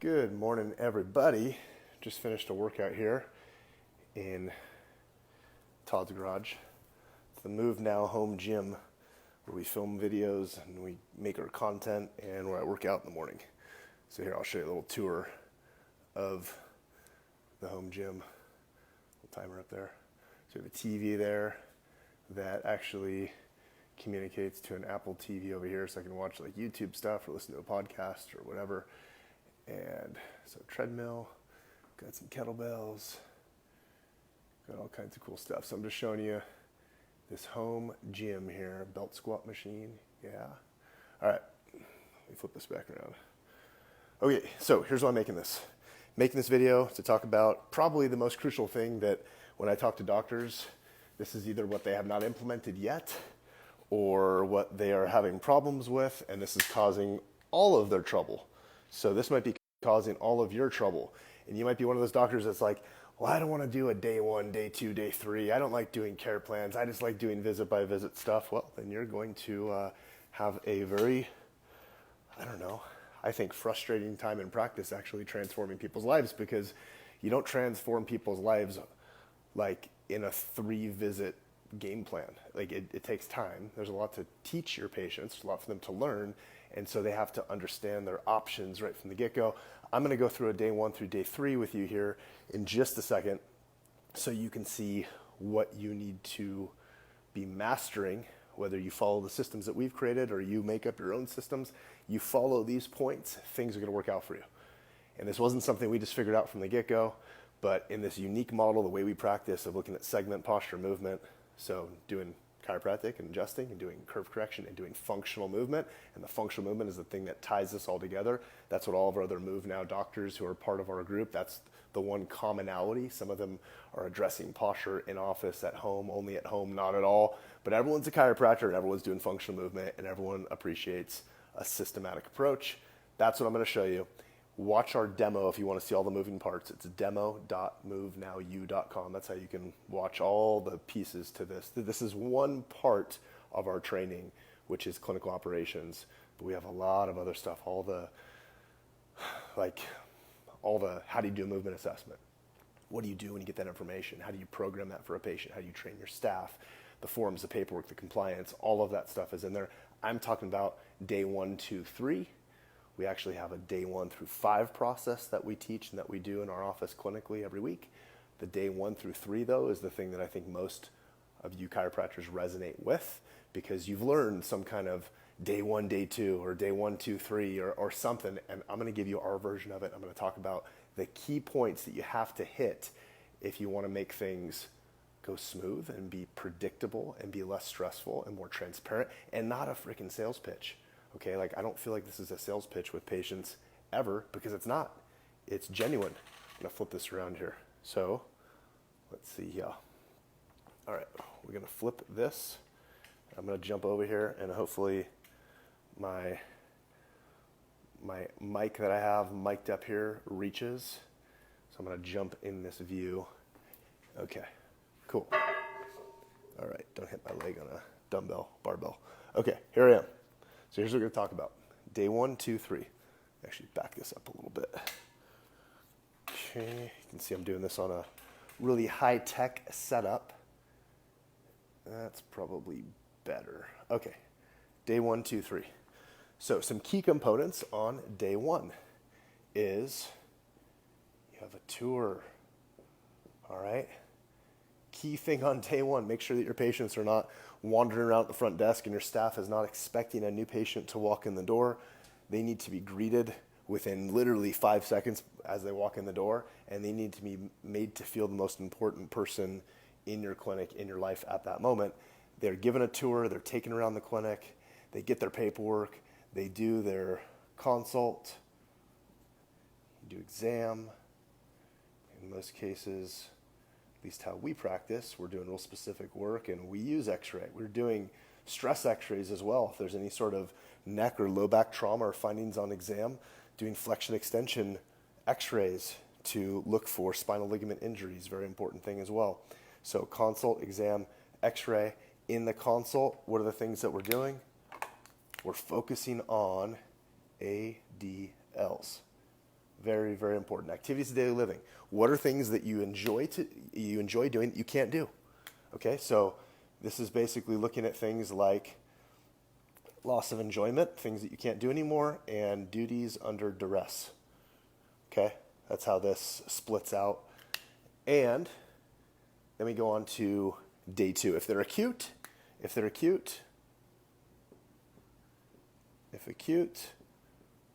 Good morning, everybody. Just finished a workout here in Todd's garage. It's the Move Now Home Gym where we film videos and we make our content and where I work out in the morning. So here I'll show you a little tour of the home gym. Little timer up there. So we have a TV there that actually communicates to an Apple TV over here so I can watch like YouTube stuff or listen to a podcast or whatever. And so treadmill, got some kettlebells, got all kinds of cool stuff. So I'm just showing you this home gym here, belt squat machine, yeah. All right, let me flip this back around. Okay, so here's why I'm making this. Making this video to talk about probably the most crucial thing that when I talk to doctors, this is either what they have not implemented yet or what they are having problems with, and this is causing all of their trouble. So this might be causing all of your trouble. And you might be one of those doctors that's like, well, I don't want to do a day 1, day 2, day 3. I don't like doing care plans. I just like doing visit by visit stuff. Well, then you're going to have a very, I think frustrating time in practice actually transforming people's lives, because you don't transform people's lives like in a 3-visit game plan. Like it takes time. There's a lot to teach your patients, a lot for them to learn. And so they have to understand their options right from the get-go. I'm going to go through a day 1 through day 3 with you here in just a second so you can see what you need to be mastering, whether you follow the systems that we've created or you make up your own systems. You follow these points, things are going to work out for you. And this wasn't something we just figured out from the get-go, but in this unique model, the way we practice of looking at segment, posture, movement, so doing chiropractic and adjusting and doing curve correction and doing functional movement. And the functional movement is the thing that ties this all together. That's what all of our other Move Now doctors who are part of our group, that's the one commonality. Some of them are addressing posture in office, at home, only at home, not at all. But everyone's a chiropractor and everyone's doing functional movement and everyone appreciates a systematic approach. That's what I'm going to show you. Watch our demo if you want to see all the moving parts. It's demo.movenowyou.com. That's how you can watch all the pieces to this. This is one part of our training, which is clinical operations. But we have a lot of other stuff, all the how do you do a movement assessment? What do you do when you get that information? How do you program that for a patient? How do you train your staff? The forms, the paperwork, the compliance, all of that stuff is in there. I'm talking about day 1, 2, 3. We actually have a day 1 through 5 process that we teach and that we do in our office clinically every week. The day 1 through 3, though, is the thing that I think most of you chiropractors resonate with, because you've learned some kind of day 1, day 2, or day 1, 2, 3, or something, and I'm going to give you our version of it. I'm going to talk about the key points that you have to hit if you want to make things go smooth and be predictable and be less stressful and more transparent and not a freaking sales pitch. Okay, like I don't feel like this is a sales pitch with patients ever, because it's not. It's genuine. I'm gonna flip this around here. So let's see here. All right, we're gonna flip this. I'm gonna jump over here and hopefully my mic that I have mic'd up here reaches. So I'm gonna jump in this view. Okay, cool. All right, don't hit my leg on a dumbbell, barbell. Okay, here I am. So here's what we're going to talk about. Day 1, 2, 3. Actually, back this up a little bit. Okay, you can see I'm doing this on a really high-tech setup. That's probably better. Okay, day 1, 2, 3. So some key components on day 1 is you have a tour. All right? Key thing on day 1, make sure that your patients are not wandering around at the front desk and your staff is not expecting a new patient to walk in the door. They need to be greeted within literally 5 seconds as they walk in the door, and they need to be made to feel the most important person in your clinic, in your life at that moment. They're given a tour, they're taken around the clinic, they get their paperwork, they do their consult, do exam. In most cases, at least how we practice, we're doing real specific work and we use x-ray. We're doing stress x-rays as well. If there's any sort of neck or low back trauma or findings on exam, doing flexion extension x-rays to look for spinal ligament injuries, very important thing as well. So consult, exam, x-ray. In the consult, what are the things that we're doing? We're focusing on ADLs. Very, very important. Activities of daily living. What are things that you enjoy doing that you can't do? Okay, so this is basically looking at things like loss of enjoyment, things that you can't do anymore, and duties under duress. Okay, that's how this splits out. And then we go on to day 2. If acute,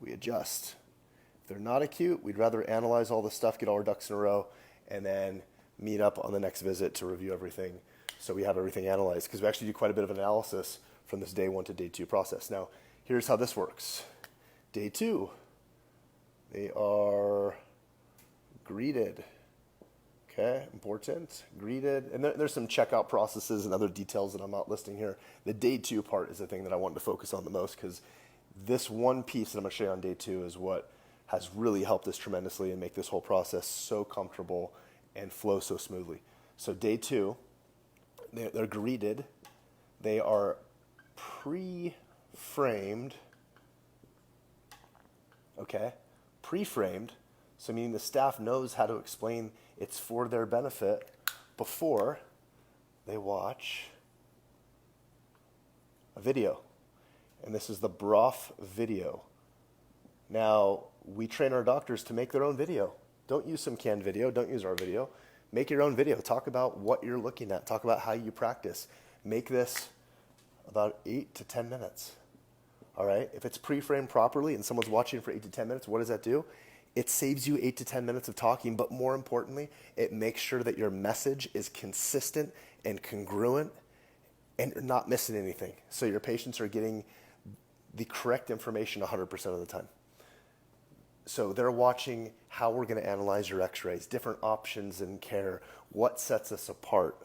we adjust. If they're not acute, we'd rather analyze all the stuff, get all our ducks in a row, and then meet up on the next visit to review everything so we have everything analyzed, because we actually do quite a bit of analysis from this day 1 to day 2 process. Now, here's how this works. Day 2, they are greeted. Okay, important, greeted. And there's some checkout processes and other details that I'm not listing here. The day 2 part is the thing that I wanted to focus on the most, because this one piece that I'm going to show you on day 2 is what has really helped us tremendously and make this whole process so comfortable and flow so smoothly. So day 2, they're greeted. They are pre-framed. Okay, pre-framed. So meaning the staff knows how to explain it's for their benefit before they watch a video. And this is the broth video. Now, we train our doctors to make their own video. Don't use some canned video. Don't use our video. Make your own video. Talk about what you're looking at. Talk about how you practice. Make this about 8 to 10 minutes. All right? If it's pre-framed properly and someone's watching for 8 to 10 minutes, what does that do? It saves you 8 to 10 minutes of talking, but more importantly, it makes sure that your message is consistent and congruent and you're not missing anything. So your patients are getting the correct information 100% of the time. So they're watching how we're going to analyze your x-rays, different options in care, what sets us apart,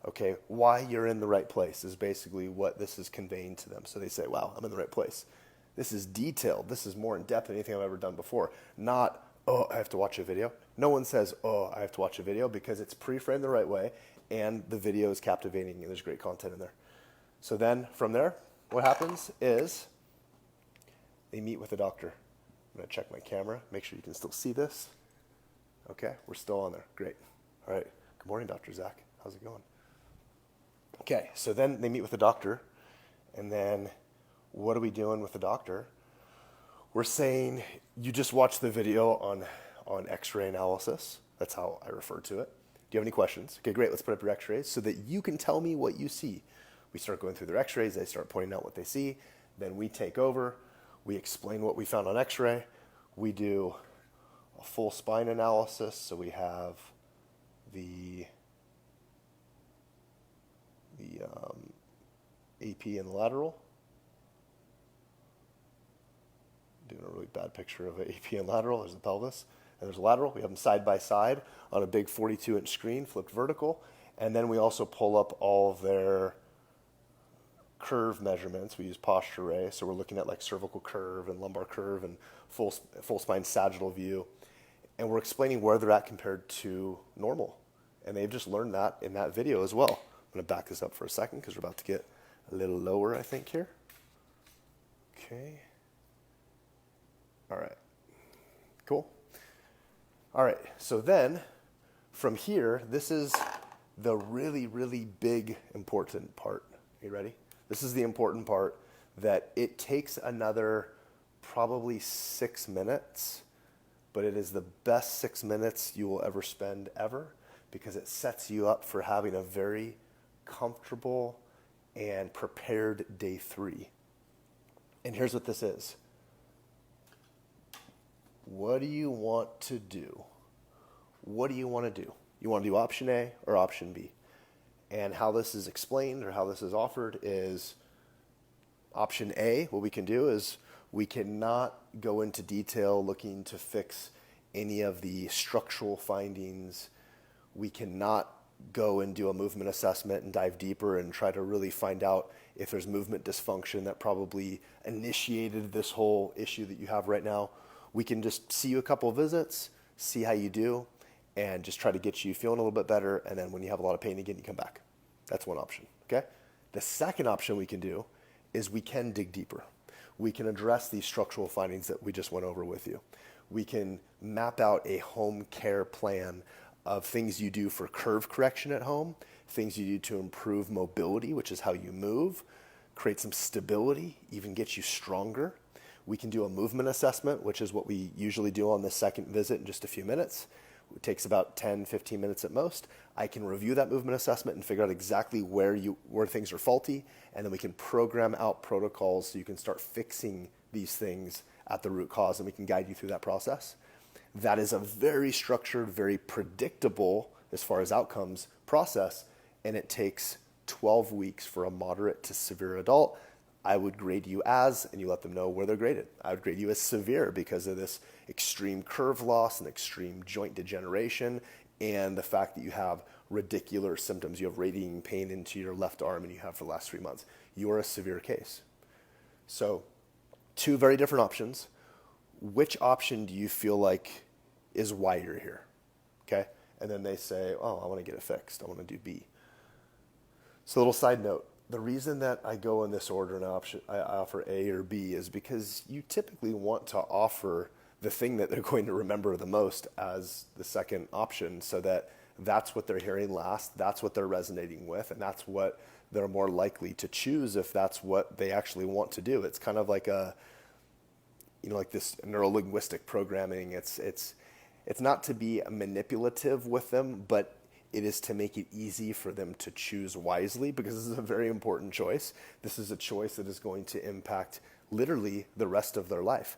okay? Why you're in the right place is basically what this is conveying to them. So they say, wow, I'm in the right place. This is detailed. This is more in depth than anything I've ever done before. Not, oh, I have to watch a video. No one says, oh, I have to watch a video, because it's pre-framed the right way and the video is captivating and there's great content in there. So then from there, what happens is they meet with the doctor. I'm going to check my camera, make sure you can still see this. Okay, we're still on there. Great. All right. Good morning, Dr. Zach. How's it going? Okay, so then they meet with the doctor, and then what are we doing with the doctor? We're saying, you just watched the video on x-ray analysis. That's how I refer to it. Do you have any questions? Okay, great. Let's put up your x-rays so that you can tell me what you see. We start going through their x-rays. They start pointing out what they see. Then we take over. We explain what we found on x-ray. We do a full spine analysis. So we have the AP and the lateral. Doing a really bad picture of an AP and lateral. There's the pelvis. And there's a lateral. We have them side by side on a big 42-inch screen, flipped vertical. And then we also pull up all of their curve measurements. We use posture array, so we're looking at like cervical curve and lumbar curve and full spine sagittal view, and we're explaining where they're at compared to normal. And they've just learned that in that video as well. I'm going to back this up for a second because we're about to get a little lower, I think, here. Okay. All right. Cool. All right. So then from here, this is the really, really big, important part. Are you ready? This is the important part that it takes another probably 6 minutes, but it is the best 6 minutes you will ever spend ever, because it sets you up for having a very comfortable and prepared day 3. And here's what this is. What do you want to do? What do you want to do? You want to do option A or option B? And how this is explained or how this is offered is option A. What we can do is we cannot go into detail looking to fix any of the structural findings. We cannot go and do a movement assessment and dive deeper and try to really find out if there's movement dysfunction that probably initiated this whole issue that you have right now. We can just see you a couple of visits, see how you do, and just try to get you feeling a little bit better, and then when you have a lot of pain again, you come back. That's one option, okay? The second option we can do is we can dig deeper. We can address these structural findings that we just went over with you. We can map out a home care plan of things you do for curve correction at home, things you do to improve mobility, which is how you move, create some stability, even get you stronger. We can do a movement assessment, which is what we usually do on the second visit in just a few minutes. It takes about 10, 15 minutes at most. I can review that movement assessment and figure out exactly where things are faulty, and then we can program out protocols so you can start fixing these things at the root cause, and we can guide you through that process. That is a very structured, very predictable, as far as outcomes, process, and it takes 12 weeks for a moderate to severe adult. I would grade you as, and you let them know where they're graded. I would grade you as severe because of this extreme curve loss and extreme joint degeneration, and the fact that you have radicular symptoms. You have radiating pain into your left arm, and you have for the last 3 months. You are a severe case. So, two very different options. Which option do you feel like is why you're here? Okay? And then they say, oh, I want to get it fixed. I want to do B. So a little side note, the reason that I go in this order and I offer A or B is because you typically want to offer the thing that they're going to remember the most as the second option, so that that's what they're hearing last, that's what they're resonating with, and that's what they're more likely to choose if that's what they actually want to do. It's kind of like like this neuro-linguistic programming. It's not to be manipulative with them, but it is to make it easy for them to choose wisely, because this is a very important choice. This is a choice that is going to impact literally the rest of their life.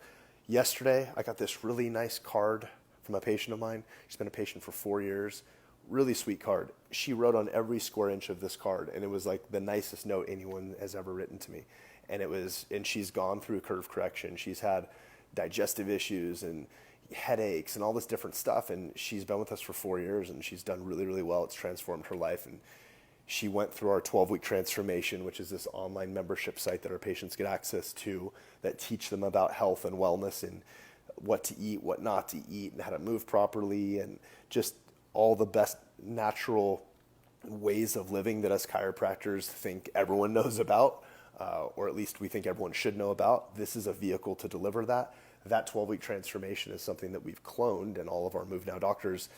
Yesterday, I got this really nice card from a patient of mine. She's been a patient for 4 years. Really sweet card. She wrote on every square inch of this card, and it was like the nicest note anyone has ever written to me. And she's gone through curve correction. She's had digestive issues and headaches and all this different stuff, and she's been with us for 4 years, and she's done really, really well. It's transformed her life, and she went through our 12-week transformation, which is this online membership site that our patients get access to that teach them about health and wellness and what to eat, what not to eat, and how to move properly, and just all the best natural ways of living that us chiropractors think everyone knows about, or at least we think everyone should know about. This is a vehicle to deliver that. That 12-week transformation is something that we've cloned, and all of our Move Now doctors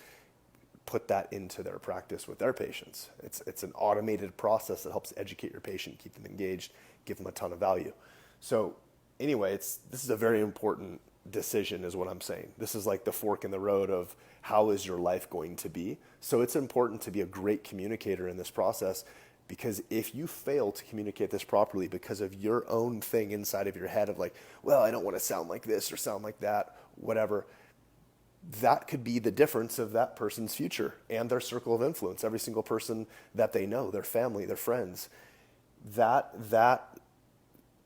put that into their practice with their patients. It's an automated process that helps educate your patient, keep them engaged, give them a ton of value. So anyway, this is a very important decision is what I'm saying. This is like the fork in the road of how is your life going to be. So it's important to be a great communicator in this process, because if you fail to communicate this properly because of your own thing inside of your head of like, well, I don't want to sound like this or sound like that, whatever, that could be the difference of that person's future and their circle of influence, every single person that they know, their family, their friends. That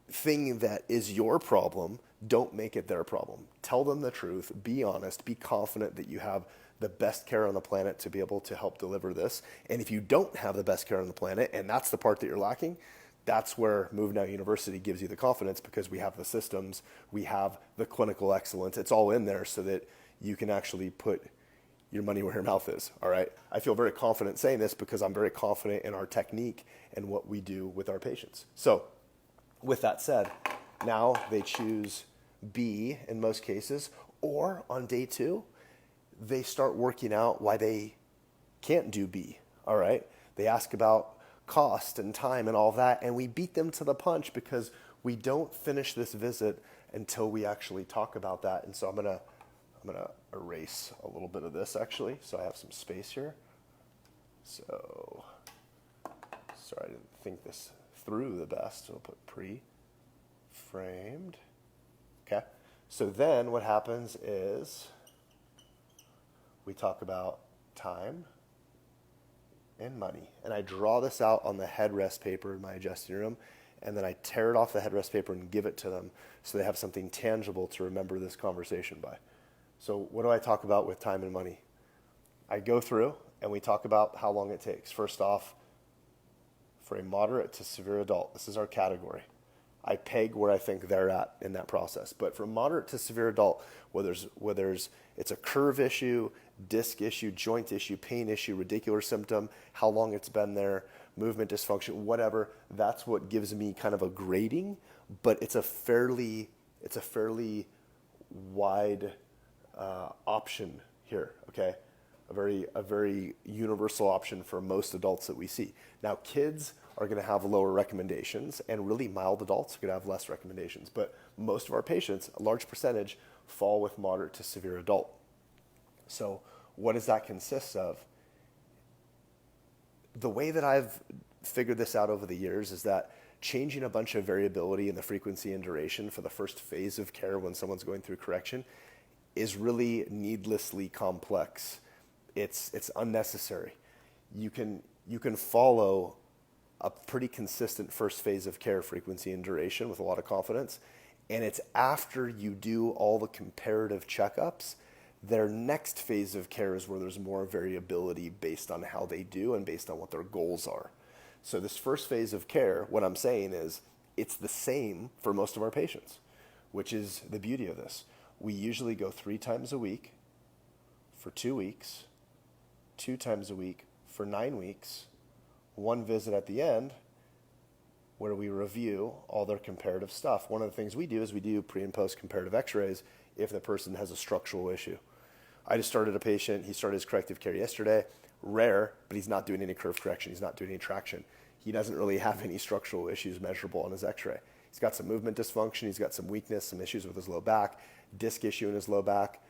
thing that is your problem, don't make it their problem. Tell them the truth, be honest, be confident that you have the best care on the planet to be able to help deliver this. And if you don't have the best care on the planet, and that's the part that you're lacking, that's where Move Now University gives you the confidence, because we have the systems, we have the clinical excellence. It's all in there so that you can actually put your money where your mouth is, all right? I feel very confident saying this because I'm very confident in our technique and what we do with our patients. So with that said, now they choose B in most cases, or on day 2, they start working out why they can't do B, all right? They ask about cost and time and all that, and we beat them to the punch because we don't finish this visit until we actually talk about that. And so I'm gonna erase a little bit of this actually, so I have some space here. So, sorry, I didn't think this through the best, so I'll put pre-framed. Okay, so then what happens is we talk about time and money. And I draw this out on the headrest paper in my adjusting room, and then I tear it off the headrest paper and give it to them so they have something tangible to remember this conversation by. So what do I talk about with time and money? I go through and we talk about how long it takes. First off, for a moderate to severe adult, this is our category. I peg where I think they're at in that process. But for moderate to severe adult, whether it's a curve issue, disc issue, joint issue, pain issue, radicular symptom, how long it's been there, movement dysfunction, whatever, that's what gives me kind of a grading, but it's a fairly wide option here, okay? A very universal option for most adults that we see. Now, kids are going to have lower recommendations, and really mild adults are going to have less recommendations. But most of our patients, a large percentage, fall with moderate to severe adult. So what does that consist of? The way that I've figured this out over the years is that changing a bunch of variability in the frequency and duration for the first phase of care when someone's going through correction is really needlessly complex. It's unnecessary. You can follow a pretty consistent first phase of care frequency and duration with a lot of confidence, and it's after you do all the comparative checkups, their next phase of care is where there's more variability based on how they do and based on what their goals are. So this first phase of care, what I'm saying is it's the same for most of our patients, which is the beauty of this. We usually go 3 times a week for 2 weeks, 2 times a week for 9 weeks, 1 visit at the end where we review all their comparative stuff. One of the things we do is we do pre and post comparative x-rays if the person has a structural issue. I just started a patient, he started his corrective care yesterday, rare, but he's not doing any curve correction, he's not doing any traction. He doesn't really have any structural issues measurable on his x-ray. He's got some movement dysfunction, he's got some weakness, some issues with his low back, disc issue in his low back.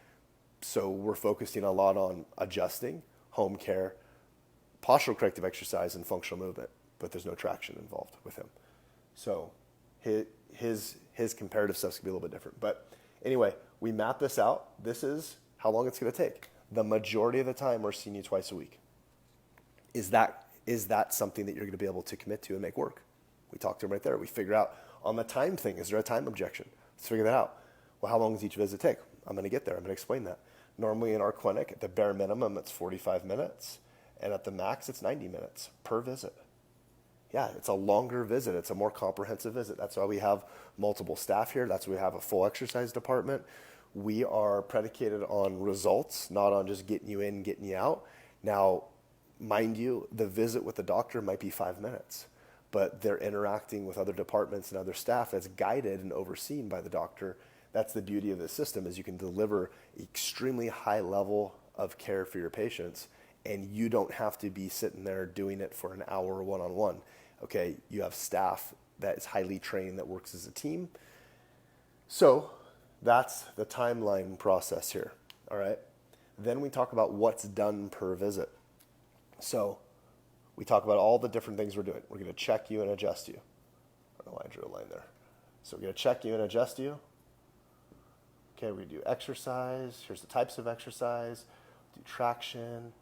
So we're focusing a lot on adjusting, home care, postural corrective exercise, and functional movement, but there's no traction involved with him. So his comparative stuff's gonna be a little bit different. But anyway, we map this out. This is how long it's gonna take. The majority of the time we're seeing you twice a week. Is that something that you're gonna be able to commit to and make work? We talked to him right there. We figure out on the time thing, is there a time objection? Let's figure that out. Well, how long does each visit take? I'm gonna get there, I'm gonna explain that. Normally in our clinic, at the bare minimum, it's 45 minutes, and at the max, it's 90 minutes per visit. Yeah, it's a longer visit. It's a more comprehensive visit. That's why we have multiple staff here. That's why we have a full exercise department. We are predicated on results, not on just getting you in, getting you out. Now, mind you, the visit with the doctor might be 5 minutes, but they're interacting with other departments and other staff that's guided and overseen by the doctor. That's the beauty of the system, is you can deliver extremely high level of care for your patients, and you don't have to be sitting there doing it for an hour one-on-one. Okay, you have staff that is highly trained that works as a team. So that's the timeline process here, all right? Then we talk about what's done per visit. So we talk about all the different things we're doing. We're gonna check you and adjust you. I don't know why I drew a line there. So we're gonna check you and adjust you. Okay, we do exercise. Here's the types of exercise, do traction,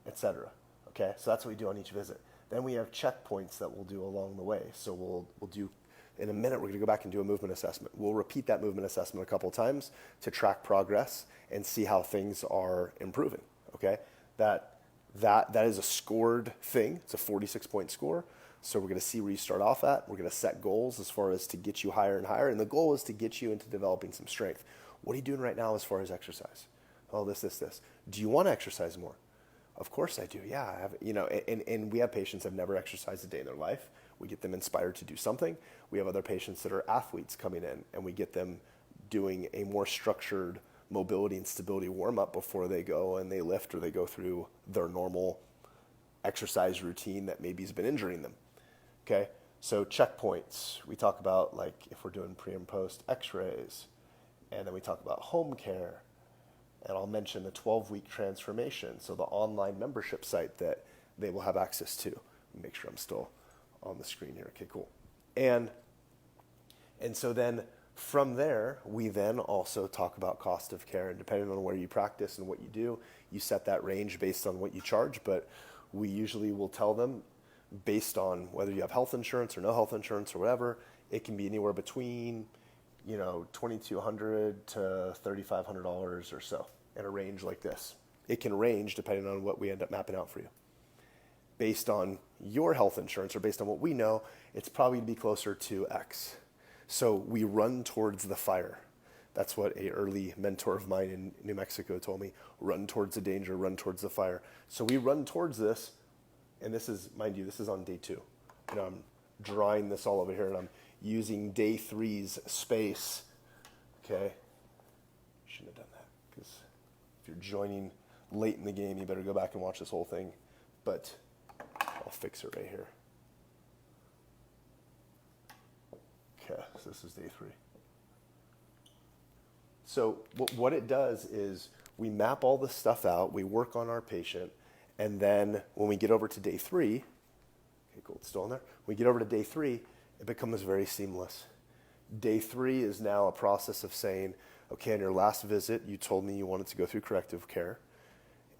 etc. Okay, so that's what we do on each visit. Then we have checkpoints that we'll do along the way. So we'll do, in a minute, we're gonna go back and do a movement assessment. We'll repeat that movement assessment a couple of times to track progress and see how things are improving, okay? That is a scored thing. It's a 46-point score. So we're gonna see where you start off at. We're gonna set goals as far as to get you higher and higher. And the goal is to get you into developing some strength. What are you doing right now as far as exercise? Oh, this. Do you wanna exercise more? Of course I do. Yeah, I have, and we have patients that have never exercised a day in their life. We get them inspired to do something. We have other patients that are athletes coming in, and we get them doing a more structured mobility and stability warm-up before they go and they lift or they go through their normal exercise routine that maybe has been injuring them. Okay, so checkpoints. We talk about, like, if we're doing pre and post x-rays, and then we talk about home care. And I'll mention the 12-week transformation, so the online membership site that they will have access to. Make sure I'm still on the screen here. Okay, cool. And so then from there, we then also talk about cost of care. And depending on where you practice and what you do, you set that range based on what you charge. But we usually will tell them, based on whether you have health insurance or no health insurance or whatever, it can be anywhere between $2,200 to $3,500 or so in a range like this. It can range depending on what we end up mapping out for you. Based on your health insurance or based on what we know, it's probably to be closer to X. So we run towards the fire. That's what a early mentor of mine in New Mexico told me. Run towards the danger, run towards the fire. So we run towards this, and this is, mind you, this is on day 2. I'm drawing this all over here, and I'm using day 3's space. Okay, shouldn't have done that. because if you're joining late in the game, you better go back and watch this whole thing. But I'll fix it right here. Okay, so this is day 3. So what it does is we map all this stuff out, we work on our patient, and then when we get over to day 3, okay, cool, it's still in there. When we get over to day 3, it becomes very seamless. Day 3 is now a process of saying, okay, on your last visit, you told me you wanted to go through corrective care,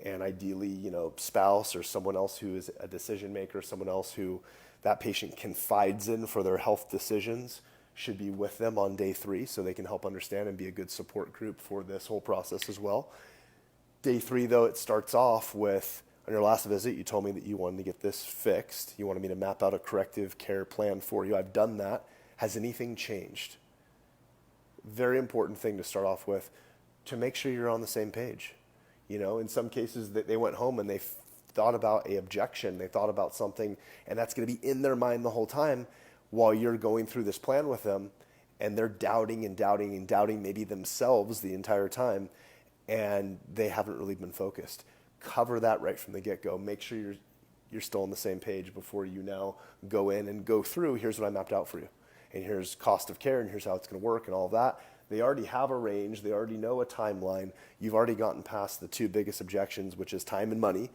and ideally, spouse or someone else who is a decision maker, someone else who that patient confides in for their health decisions, should be with them on day 3 so they can help understand and be a good support group for this whole process as well. Day 3, though, it starts off with, on your last visit, you told me that you wanted to get this fixed. You wanted me to map out a corrective care plan for you. I've done that. Has anything changed? Very important thing to start off with, to make sure you're on the same page. In some cases they went home and they thought about an objection. They thought about something, and that's going to be in their mind the whole time while you're going through this plan with them, and they're doubting and doubting and doubting maybe themselves the entire time, and they haven't really been focused. Cover that right from the get-go. Make sure you're still on the same page before you now go in and go through, here's what I mapped out for you, and here's cost of care, and here's how it's going to work, and all of that. They already have a range. They already know a timeline. You've already gotten past the 2 biggest objections, which is time and money,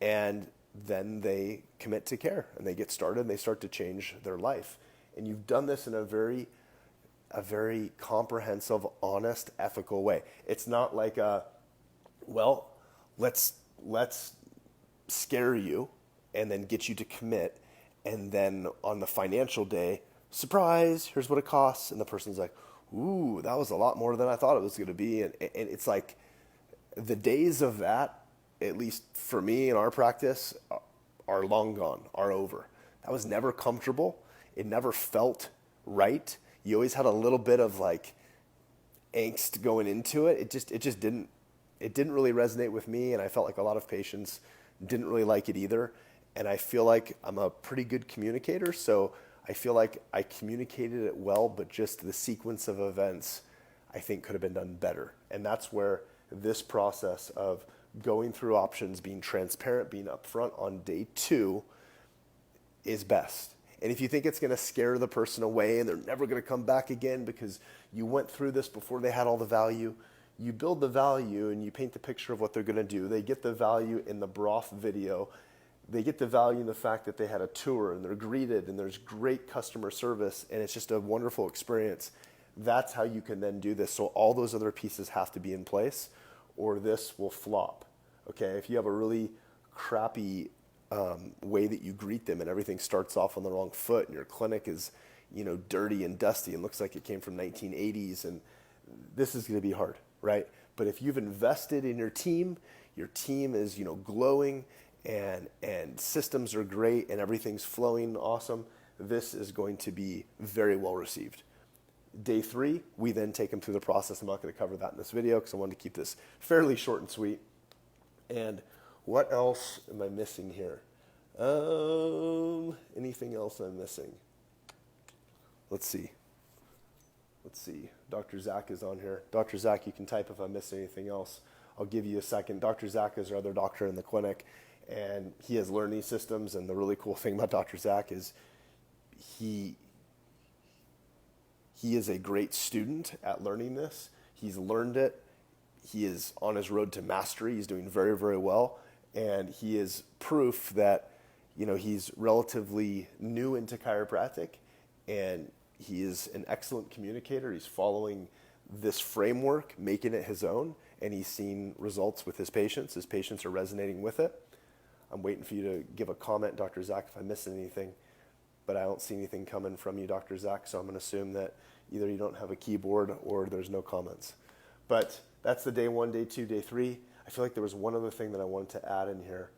and then they commit to care, and they get started, and they start to change their life. And you've done this in a very comprehensive, honest, ethical way. It's not like let's scare you and then get you to commit, and then on the financial day, surprise, here's what it costs, and the person's like, ooh, that was a lot more than I thought it was going to be. And it's like the days of that, at least for me in our practice, are long gone, are over. That was never comfortable. It never felt right. You always had a little bit of angst going into it. It just didn't really resonate with me, and I felt like a lot of patients didn't really like it either. And I feel like I'm a pretty good communicator, so I feel like I communicated it well, but just the sequence of events I think could have been done better. And that's where this process of going through options, being transparent, being upfront on day 2 is best. And if you think it's going to scare the person away and they're never going to come back again because you went through this before they had all the value, you build the value and you paint the picture of what they're going to do. They get the value in the broth video. They get the value in the fact that they had a tour and they're greeted and there's great customer service and it's just a wonderful experience. That's how you can then do this. So all those other pieces have to be in place or this will flop. Okay, if you have a really crappy way that you greet them and everything starts off on the wrong foot and your clinic is, dirty and dusty and looks like it came from 1980s, and this is going to be hard, right? But if you've invested in your team is, glowing and systems are great and everything's flowing awesome, this is going to be very well received. Day 3, we then take them through the process. I'm not going to cover that in this video because I wanted to keep this fairly short and sweet. And what else am I missing here? Anything else I'm missing? Let's see. Dr. Zach is on here. Dr. Zach, you can type if I missed anything else. I'll give you a second. Dr. Zach is our other doctor in the clinic, and he has learned these systems. And the really cool thing about Dr. Zach is he is a great student at learning this. He's learned it. He is on his road to mastery. He's doing very, very well. And he is proof that, he's relatively new into chiropractic, and he is an excellent communicator. He's following this framework, making it his own, and he's seen results with his patients. His patients are resonating with it. I'm waiting for you to give a comment, Dr. Zach, if I missed anything, but I don't see anything coming from you, Dr. Zach, so I'm going to assume that either you don't have a keyboard or there's no comments. But that's the day 1, day 2, day 3. I feel like there was one other thing that I wanted to add in here.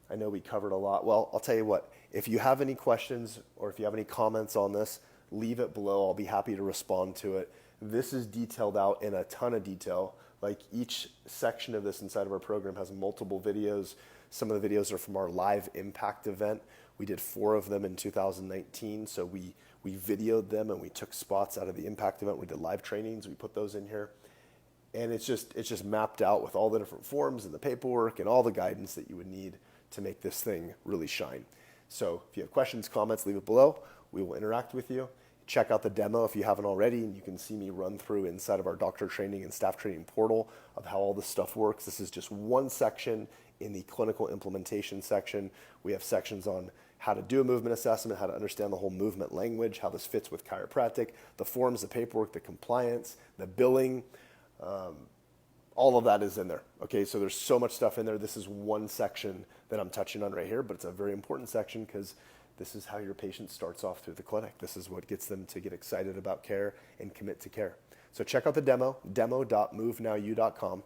I know we covered a lot. Well, I'll tell you what, if you have any questions or if you have any comments on this, leave it below. I'll be happy to respond to it. This is detailed out in a ton of detail. Like each section of this inside of our program has multiple videos. Some of the videos are from our live impact event. We did 4 of them in 2019. So we videoed them and we took spots out of the impact event. We did live trainings. We put those in here. And it's just mapped out with all the different forms and the paperwork and all the guidance that you would need to make this thing really shine. So if you have questions, comments, leave it below. We will interact with you. Check out the demo if you haven't already, and you can see me run through inside of our doctor training and staff training portal of how all this stuff works. This is just one section in the clinical implementation section. We have sections on how to do a movement assessment, how to understand the whole movement language, how this fits with chiropractic, the forms, the paperwork, the compliance, the billing, all of that is in there. Okay, so there's so much stuff in there. This is one section that I'm touching on right here, but it's a very important section because this is how your patient starts off through the clinic. This is what gets them to get excited about care and commit to care. So check out the demo.movenowyou.com,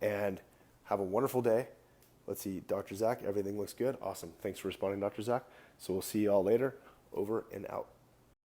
and have a wonderful day. Let's see, Dr. Zach, everything looks good. Awesome. Thanks for responding, Dr. Zach. So we'll see you all later. Over and out.